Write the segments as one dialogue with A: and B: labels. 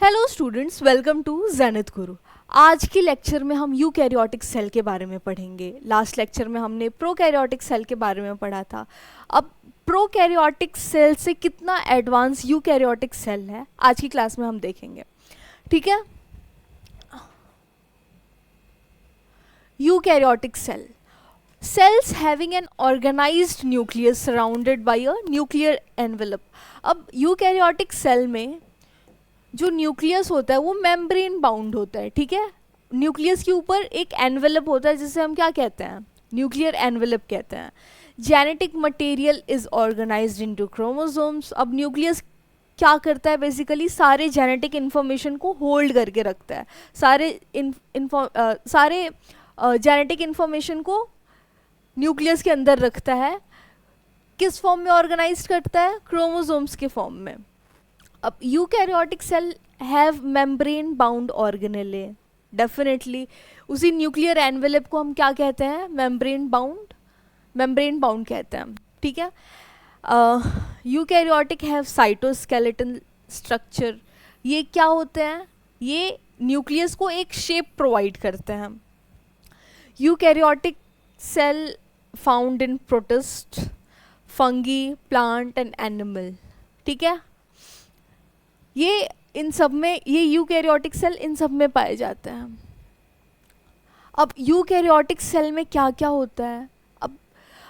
A: Hello students, welcome to Zenith Guru. आज के lecture में हम यूकैरियोटिक सेल के बारे में पढ़ेंगे। लास्ट लेक्चर में हमने प्रोकैरियोटिक सेल के बारे में पढ़ा था। अब प्रोकैरियोटिक सेल से कितना एडवांस यूकैरियोटिक सेल है, आज की क्लास में हम देखेंगे। ठीक है। Eukaryotic cell, cells having an organized nucleus surrounded by a nuclear envelope। अब यूकैरियोटिक सेल में जो न्यूक्लियस होता है वो मेम्ब्रेन बाउंड होता है। ठीक है। न्यूक्लियस के ऊपर एक एनवेलप होता है जिसे हम क्या कहते हैं, न्यूक्लियर एनवेलप कहते हैं। Genetic material is organised into chromosomes. अब न्यूक्लियस क्या करता है, बेसिकली सारे जेनेटिक इन्फॉर्मेशन को होल्ड करके रखता है। सारे जेनेटिक इन्फॉर्मेशन को न्यूक्लियस के अंदर रखता है। किस फॉर्म में ऑर्गेनाइज करता है, क्रोमोसोम्स के फॉर्म में। अब eukaryotic cell have membrane bound organelle, definitely उसी न्यूक्लियर एनवेलप को हम क्या कहते हैं, मेम्ब्रेन बाउंड कहते हैं। ठीक है। Eukaryotic have cytoskeleton structure. ये क्या होते हैं, ये न्यूक्लियस को एक शेप प्रोवाइड करते हैं। Eukaryotic cell found in protist, fungi, plant and animal. ठीक है। ये इन सब में, ये यूकैरियोटिक सेल इन सब में पाए जाते हैं। अब यूकैरियोटिक सेल में क्या क्या होता है, अब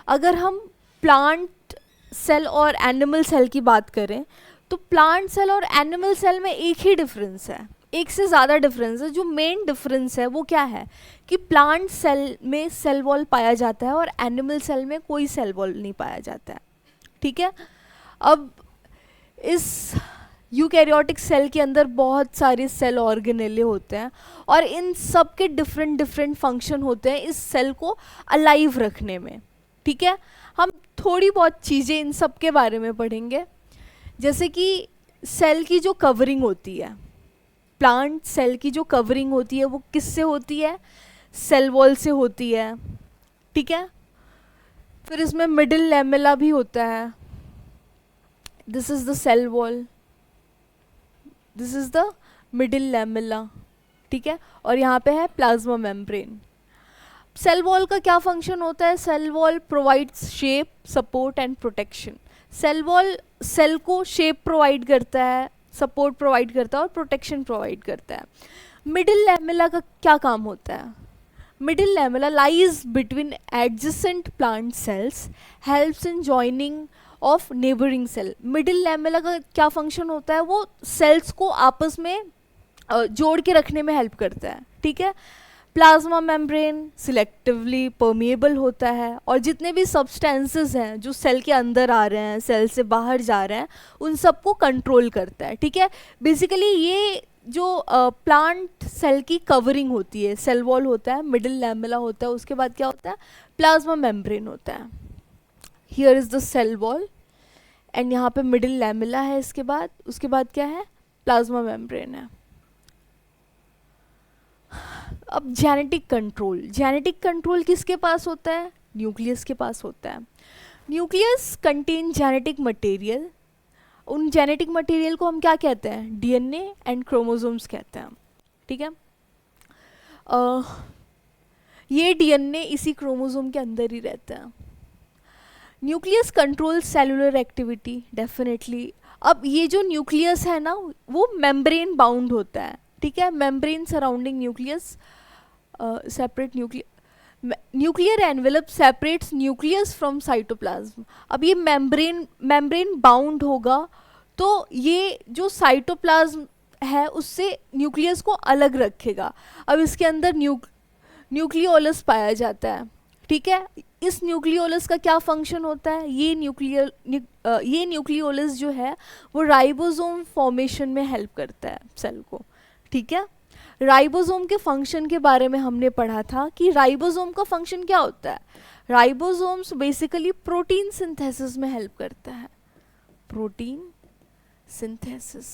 A: अगर हम प्लांट सेल और एनिमल सेल की बात करें तो प्लांट सेल और एनिमल सेल में एक ही डिफरेंस है, एक से ज़्यादा डिफरेंस है। जो मेन डिफरेंस है वो क्या है कि प्लांट सेल में सेल वॉल पाया जाता है और एनिमल सेल में कोई सेल वॉल नहीं पाया जाता है। ठीक है। अब इस यूकैरियोटिक सेल के अंदर बहुत सारे सेल ऑर्गेनेले होते हैं और इन सब के डिफरेंट फंक्शन होते हैं इस सेल को अलाइव रखने में। ठीक है। हम थोड़ी बहुत चीज़ें इन सब के बारे में पढ़ेंगे, जैसे कि सेल की जो कवरिंग होती है, प्लांट सेल की जो कवरिंग होती है वो किससे होती है, सेल वॉल से होती है। ठीक है। फिर इसमें मिडिल लैमेला भी होता है, this is the cell wall, this is the middle lamella. ठीक है। और यहाँ पे है प्लाज्मा मेम्ब्रेन। सेल वॉल का क्या फंक्शन होता है, cell wall provides shape, support and protection. Cell wall cell को शेप प्रोवाइड करता है, सपोर्ट प्रोवाइड करता है और प्रोटेक्शन प्रोवाइड करता है। मिडिल लैमेला का क्या काम होता है, middle lamella lies between adjacent plant cells, helps in joining of neighbouring cell. Middle lamella का क्या फंक्शन होता है, वो सेल्स को आपस में जोड़ के रखने में हेल्प करता है। ठीक है। प्लाज्मा मेम्ब्रेन सिलेक्टिवली परमिएबल होता है और जितने भी सब्सटेंसेस हैं जो सेल के अंदर आ रहे हैं, सेल से बाहर जा रहे हैं, उन सबको कंट्रोल करता है। ठीक है। बेसिकली ये जो प्लांट सेल की कवरिंग होती है, सेल वॉल होता है, मिडिल लैमेला होता है, उसके बाद क्या होता है, प्लाज्मा मेम्ब्रेन होता है। Here is the cell wall and यहाँ पे मिडिल लैमेला है, उसके बाद क्या है, प्लाज्मा मेम्ब्रेन है। अब जेनेटिक कंट्रोल किसके पास होता है, न्यूक्लियस के पास होता है। न्यूक्लियस कंटेन जेनेटिक मटेरियल, उन जेनेटिक मटेरियल को हम क्या कहते हैं, डीएनए एंड क्रोमोसोम्स कहते हैं। ठीक है। ये डीएनए इसी क्रोमोसोम के अंदर ही रहता है। Nucleus control cellular activity, definitely. अब ये जो न्यूक्लियस है ना वो मेम्ब्रेन बाउंड होता है। ठीक है। Membrane surrounding nucleus separate nuclear envelope separates nucleus from cytoplasm. अब ये मेम्ब्रेन बाउंड होगा तो ये जो साइटोप्लाज्म है उससे न्यूक्लियस को अलग रखेगा। अब इसके अंदर न्यूक्लियोलस पाया जाता है। ठीक है। इस न्यूक्लियोलस का क्या फंक्शन होता है, ये न्यूक्लियोलस जो है वो राइबोसोम फॉर्मेशन में हेल्प करता है सेल को। ठीक है। राइबोसोम के फंक्शन के बारे में हमने पढ़ा था कि राइबोसोम का फंक्शन क्या होता है, राइबोसोम्स बेसिकली प्रोटीन सिंथेसिस में हेल्प करता है, protein synthesis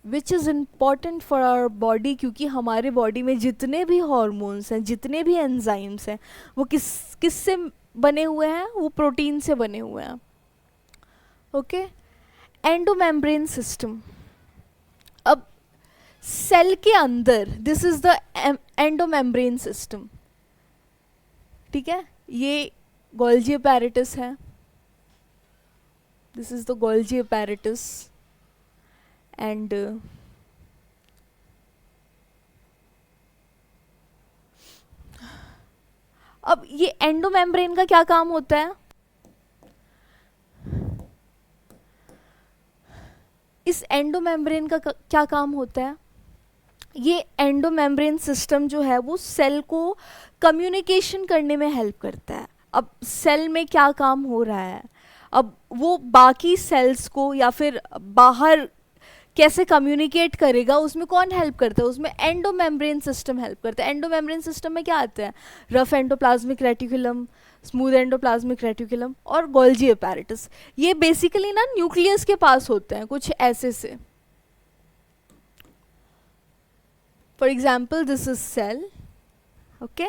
A: which is important for our body, क्योंकि हमारे बॉडी में जितने भी हॉर्मोन्स हैं, जितने भी एंजाइम्स हैं, वो किस से बने हुए हैं, वो प्रोटीन से बने हुए हैं। ओके। Endomembrane system. अब सेल के अंदर this is the endomembrane system, ठीक है, ये गोल्जी अपैरेटस है, this is the Golgi apparatus and अब ये एंडोमेम्ब्रेन का क्या काम होता है? इस एंडोमेम्ब्रेन का क्या काम होता है? ये एंडोमेम्ब्रेन सिस्टम जो है वो सेल को कम्युनिकेशन करने में हेल्प करता है। अब सेल में क्या काम हो रहा है, अब वो बाकी सेल्स को या फिर बाहर कैसे कम्युनिकेट करेगा, उसमें कौन हेल्प करता है? उसमें एंडोमेम्ब्रेन सिस्टम हेल्प करता है। एंडोमेम्ब्रेन सिस्टम में क्या आता है? Rough endoplasmic reticulum, smooth endoplasmic reticulum और गोल्जी अपैरेटस। ये बेसिकली ना न्यूक्लियस के पास होते हैं कुछ ऐसे से। For example this is cell, okay,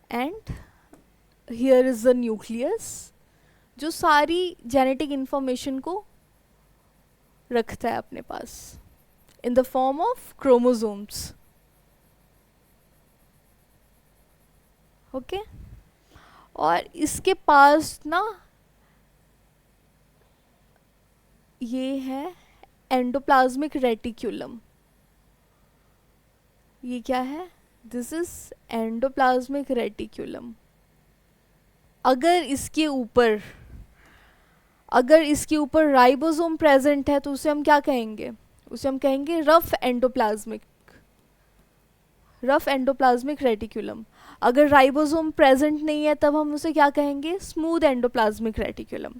A: and here is the nucleus जो सारी जेनेटिक इंफॉर्मेशन को रखता है अपने पास in the form of chromosomes, okay. और इसके पास ना ये है एंडोप्लाज्मिक रेटिक्यूलम। ये क्या है? This is endoplasmic reticulum. अगर इसके ऊपर राइबोसोम प्रेजेंट है तो उसे हम क्या कहेंगे? उसे हम कहेंगे रफ एंडोप्लाज्मिक रेटिक्यूलम। अगर राइबोसोम प्रेजेंट नहीं है तब हम उसे क्या कहेंगे? Smooth endoplasmic reticulum.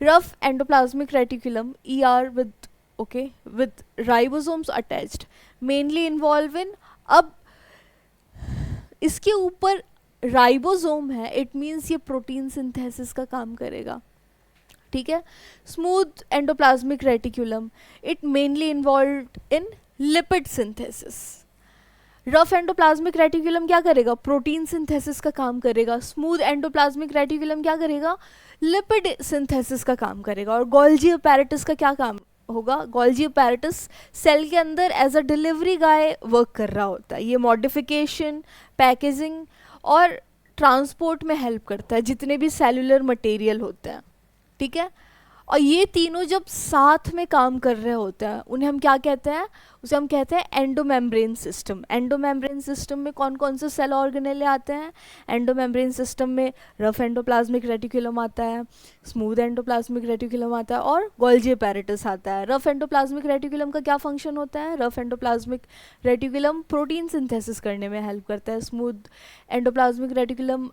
A: Rough endoplasmic reticulum ER with ribosomes attached mainly involve in, अब इसके ऊपर राइबोसोम है, इट मीन्स ये प्रोटीन सिंथेसिस का काम करेगा, ठीक है। Smooth endoplasmic reticulum it mainly involved in lipid synthesis. Rough endoplasmic reticulum क्या करेगा? प्रोटीन सिंथेसिस का काम करेगा। स्मूथ एंडोप्लाज्मिक रेटिक्यूलम क्या करेगा? लिपिड सिंथेसिस का काम करेगा। और गोल्जी अपैरेटस का क्या काम होगा? गोल्जी अपैरेटस सेल के अंदर as a delivery guy work कर रहा होता है। ये मॉडिफिकेशन, पैकेजिंग और ट्रांसपोर्ट में हेल्प करता है जितने भी सेलुलर मटेरियल होते हैं, ठीक है। और ये तीनों जब साथ में काम कर रहे होते हैं उन्हें हम क्या कहते हैं? उसे हम कहते हैं एंडोमेम्ब्रेन सिस्टम। एंडोमेम्ब्रेन सिस्टम में कौन कौन से सेल ऑर्गेनेले आते हैं? एंडोमेम्ब्रेन सिस्टम में रफ एंडोप्लाज्मिक रेटिकुलम आता है, स्मूथ एंडोप्लाज्मिक रेटिकुलम आता है और गोल्जी अपैरेटस आता है। रफ एंडोप्लाज्मिक रेटिकुलम का क्या फंक्शन होता है? Rough endoplasmic reticulum protein synthesis करने में हेल्प करता है। Smooth endoplasmic reticulum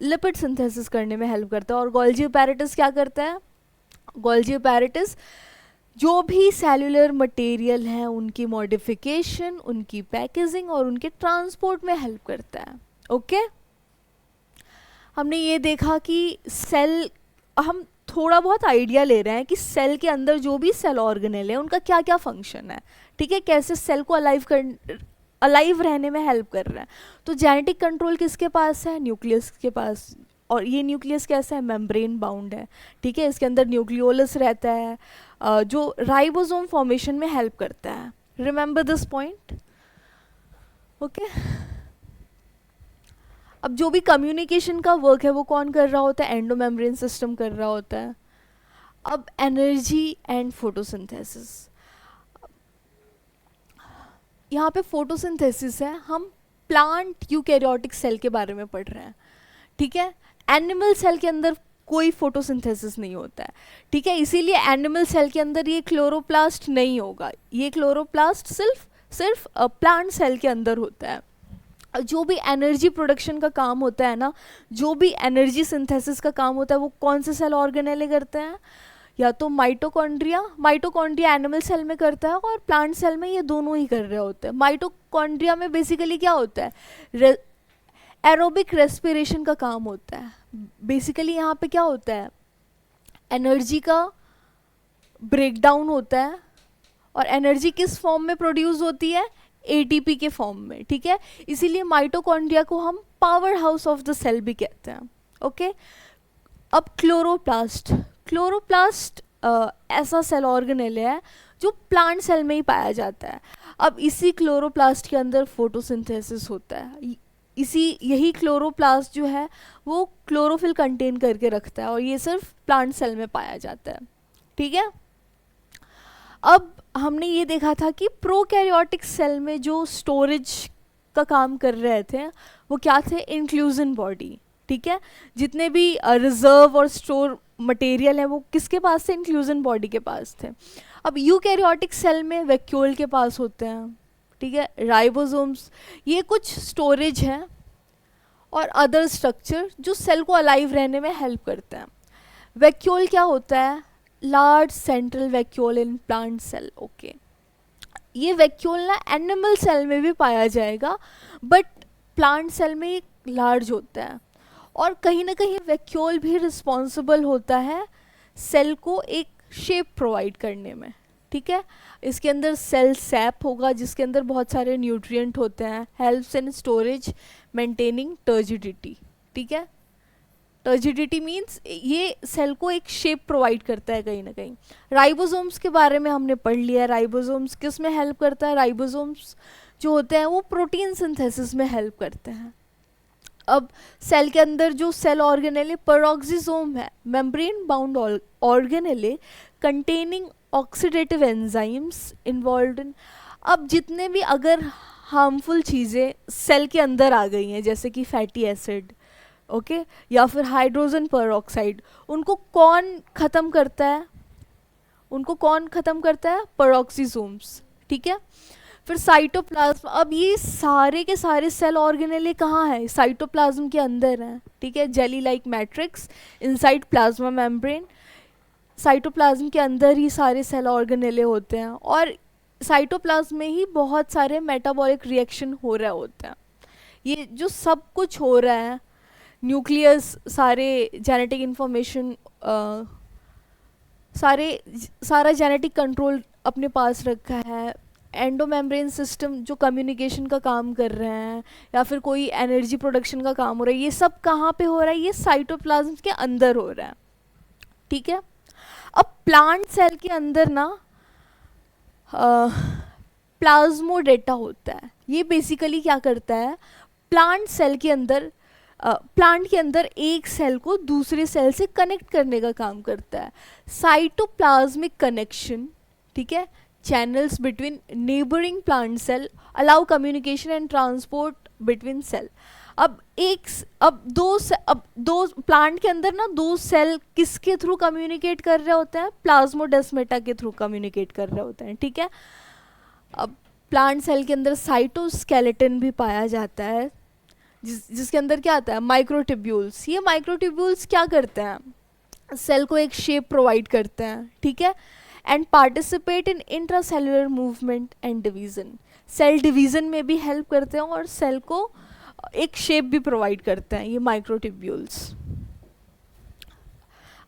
A: lipid synthesis करने में हेल्प करता है। और गोल्जी अपैरेटस क्या करता है? गोल्जी अपैरेटस जो भी सेलुलर मटेरियल है उनकी मॉडिफिकेशन, उनकी पैकेजिंग और उनके ट्रांसपोर्ट में हेल्प करता है, ओके। हमने ये देखा कि सेल, हम थोड़ा बहुत आइडिया ले रहे हैं कि सेल के अंदर जो भी सेल ऑर्गेनेल है उनका क्या क्या फंक्शन है, ठीक है, कैसे सेल को अलाइव रहने में हेल्प कर रहे हैं। तो जेनेटिक कंट्रोल किसके पास है? न्यूक्लियस के पास। और ये न्यूक्लियस कैसा है? मेम्ब्रेन बाउंड है, ठीक है। इसके अंदर न्यूक्लियोलस रहता है जो राइबोसोम फॉर्मेशन में हेल्प करता है। Remember this point, okay. अब जो भी कम्युनिकेशन का वर्क है वो कौन कर रहा होता है? एंडोमेम्ब्रेन सिस्टम कर रहा होता है। अब एनर्जी एंड फोटोसिंथेसिस, यहाँ पे फोटोसिंथेसिस है, हम प्लांट यूकैरियोटिक सेल के बारे में पढ़ रहे हैं, ठीक है। एनिमल सेल के अंदर कोई फोटोसिंथेसिस नहीं होता है, ठीक है। इसीलिए एनिमल सेल के अंदर ये क्लोरोप्लास्ट नहीं होगा। ये क्लोरोप्लास्ट सिर्फ प्लांट सेल के अंदर होता है। जो भी एनर्जी प्रोडक्शन का काम होता है ना, जो भी एनर्जी सिंथेसिस का काम होता है वो कौन से सेल ऑर्गेनेले करते हैं? या तो माइटोकॉन्ड्रिया एनिमल सेल में करता है और प्लांट सेल में ये दोनों ही कर रहे होते हैं। माइटोकॉन्ड्रिया में बेसिकली क्या होता है? एरोबिक रेस्पिरेशन का काम होता है। बेसिकली यहाँ पे क्या होता है? एनर्जी का ब्रेकडाउन होता है। और एनर्जी किस फॉर्म में प्रोड्यूस होती है? ATP के फॉर्म में, ठीक है। इसीलिए माइटोकॉन्ड्रिया को हम power house of the cell भी कहते हैं, ओके। अब क्लोरोप्लास्ट ऐसा सेल ऑर्गेनेल है जो प्लांट सेल में ही पाया जाता है। अब इसी क्लोरोप्लास्ट के अंदर फोटोसिंथेसिस होता है। इसी यही क्लोरोप्लास्ट जो है वो क्लोरोफिल कंटेन करके रखता है और ये सिर्फ प्लांट सेल में पाया जाता है। ठीक है, अब हमने ये देखा था कि प्रोकैरियोटिक सेल में जो स्टोरेज का काम कर रहे थे वो क्या थे, इंक्लूजन बॉडी। ठीक है, जितने भी रिजर्व और स्टोर मटेरियल है वो किसके पास थे, इंक्लूजन बॉडी के पास थे। अब यूकैरियोटिक सेल में वैक्यूल के पास होते हैं। ठीक है, राइबोसोम्स, ये कुछ स्टोरेज है और अदर स्ट्रक्चर जो सेल को अलाइव रहने में हेल्प करते हैं। वैक्यूल क्या होता है, large central vacuole in plant cell. Okay, ये वैक्यूल ना एनिमल सेल में भी पाया जाएगा बट प्लांट सेल में ये लार्ज होता है और कहीं ना कहीं वैक्यूल भी रिस्पॉन्सिबल होता है सेल को एक शेप प्रोवाइड करने में। ठीक है, इसके अंदर सेल सैप होगा जिसके अंदर बहुत सारे न्यूट्रिएंट होते हैं, helps in storage maintaining turgidity. ठीक है, टर्जिडिटी मीन्स ये सेल को एक शेप प्रोवाइड करता है कहीं ना कहीं। राइबोसोम्स के बारे में हमने पढ़ लिया, राइबोसोम्स किस में हेल्प करता है, राइबोसोम्स जो होते हैं वो प्रोटीन सिंथेसिस में हेल्प करते हैं। अब सेल के अंदर जो सेल ऑर्गेनेले पेरोक्सिसोम है, membrane bound organelle containing oxidative enzymes involved in. अब जितने भी अगर हार्मफुल चीज़ें सेल के अंदर आ गई हैं जैसे कि फैटी एसिड, ओके, या फिर हाइड्रोजन पेरोक्साइड, उनको कौन ख़त्म करता है, उनको कौन ख़त्म करता है, पेरोक्सिसोम्स। ठीक है, फिर साइटोप्लाज्म। अब ये सारे के सारे सेल ऑर्गेनेले कहाँ हैं, साइटोप्लाज्म के अंदर हैं। ठीक है, jelly like matrix inside plasma membrane, cytoplasm के अंदर ही सारे सेल ऑर्गेनेले होते हैं और साइटोप्लाज्म में ही बहुत सारे मेटाबॉलिक रिएक्शन हो रहे होते हैं। ये जो सब कुछ हो रहा है, न्यूक्लियस, सारे जेनेटिक इंफॉर्मेशन, सारा जेनेटिक कंट्रोल अपने पास रखा है, एंडोमेम्ब्रेन सिस्टम जो कम्युनिकेशन का काम कर रहे हैं या फिर कोई एनर्जी प्रोडक्शन का काम हो रहा है, ये सब कहाँ पे हो रहा है, ये साइटोप्लाज्म के अंदर हो रहा है। ठीक है, अब प्लांट सेल के अंदर ना प्लाज्मोडेटा होता है। ये बेसिकली क्या करता है, प्लांट सेल के अंदर प्लांट के अंदर एक सेल को दूसरे सेल से कनेक्ट करने का काम करता है। साइटोप्लाज्मिक कनेक्शन, ठीक है, channels between neighbouring plant cell allow communication and transport between cell. अब दो प्लांट के अंदर ना दो सेल किसके थ्रू कम्युनिकेट कर रहे होते हैं, प्लाज्मोडेस्मेटा के थ्रू कम्युनिकेट कर रहे होते हैं। ठीक है, अब प्लांट सेल के अंदर साइटोस्केलेटन भी पाया जाता है जिसके अंदर क्या आता है, माइक्रोट्यूब्यूल्स। ये माइक्रोट्यूब्यूल्स क्या करते हैं, सेल को एक शेप प्रोवाइड करते हैं। ठीक है, and participate in intracellular movement and division. Cell division में भी हेल्प करते हैं और सेल को एक शेप भी प्रोवाइड करते हैं ये माइक्रोट्यूब्यूल्स।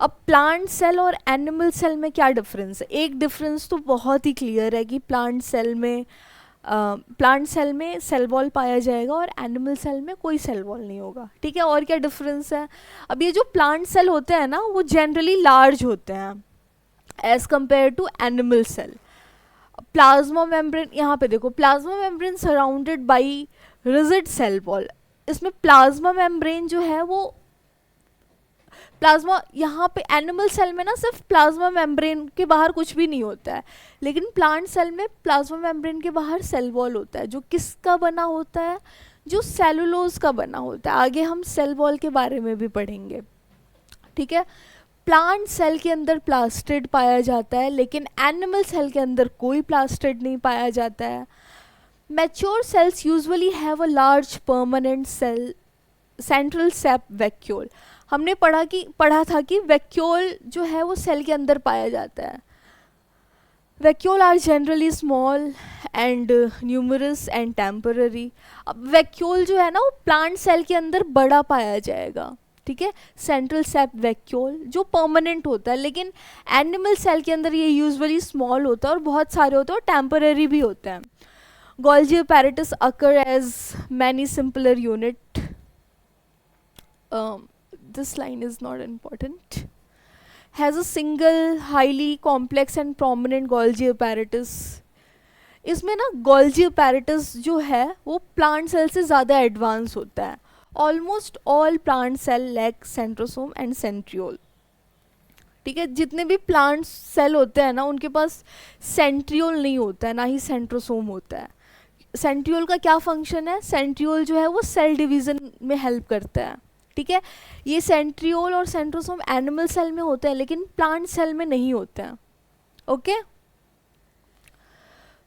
A: अब प्लांट सेल और एनिमल सेल में क्या डिफरेंस है, एक डिफरेंस तो बहुत ही क्लियर है कि प्लांट सेल में सेल वॉल पाया जाएगा और एनिमल सेल में कोई सेल वॉल नहीं होगा। ठीक है, और क्या डिफरेंस है, अब ये जो प्लांट सेल होते हैं ना वो जनरली लार्ज होते हैं as compare to animal cell. Plasma membrane, यहाँ पे देखो, plasma membrane surrounded by rigid cell wall. इसमें प्लाज्मा मेम्ब्रेन जो है वो प्लाज्मा, यहाँ पे एनिमल सेल में ना सिर्फ प्लाज्मा मेम्ब्रेन के बाहर कुछ भी नहीं होता है, लेकिन प्लांट सेल में प्लाज्मा मेम्ब्रेन के बाहर सेल वॉल होता है जो किसका बना होता है, जो सेलुलोज का बना होता है। आगे हम सेल वॉल के बारे में भी पढ़ेंगे। ठीक है, प्लांट सेल के अंदर प्लास्टिड पाया जाता है लेकिन एनिमल सेल के अंदर कोई प्लास्टिड नहीं पाया जाता है। Mature cells usually have a large permanent cell central sap vacuole. हमने पढ़ा था कि वैक्यूल जो है वो सेल के अंदर पाया जाता है। Vacuole are generally small and numerous and temporary. अब वैक्यूल जो है ना वो प्लांट सेल के अंदर बड़ा पाया जाएगा। ठीक है, सेंट्रल सेप वैक्यूल जो परमानेंट होता है, लेकिन एनिमल सेल के अंदर ये यूजुअली स्मॉल होता है और बहुत सारे होते हैं और टेम्पररी भी होते हैं। Golgi apparatus occur as many simpler unit. This line is not important. Has a single highly complex and prominent Golgi apparatus. इसमें ना गोल्जी अपैरेटस जो है वो प्लांट सेल से ज़्यादा एडवांस होता है। Almost all plant cell lack centrosome and centriole. ठीक है, जितने भी प्लांट सेल होते हैं ना उनके पास सेंट्रियोल नहीं होता है, ना ही सेंट्रोसोम होता है। सेंट्रियोल का क्या फंक्शन है? सेंट्रियोल जो है वो सेल डिवीज़न में हेल्प करता है। ठीक है, ये सेंट्रियोल और सेंट्रोसोम एनिमल सेल में होते हैं लेकिन प्लांट सेल में नहीं होते हैं। Okay,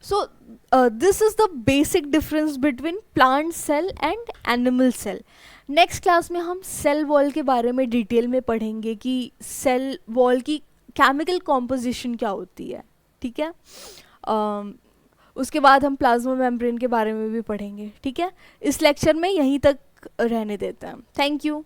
A: so this is the basic difference between plant cell and animal cell. Next class में हम सेल वॉल के बारे में डिटेल में पढ़ेंगे कि सेल वॉल की केमिकल कॉम्पोजिशन क्या होती है। ठीक है, उसके बाद हम प्लाज्मा मेम्ब्रेन के बारे में भी पढ़ेंगे। ठीक है, इस लेक्चर में यहीं तक रहने देते हैं। Thank you.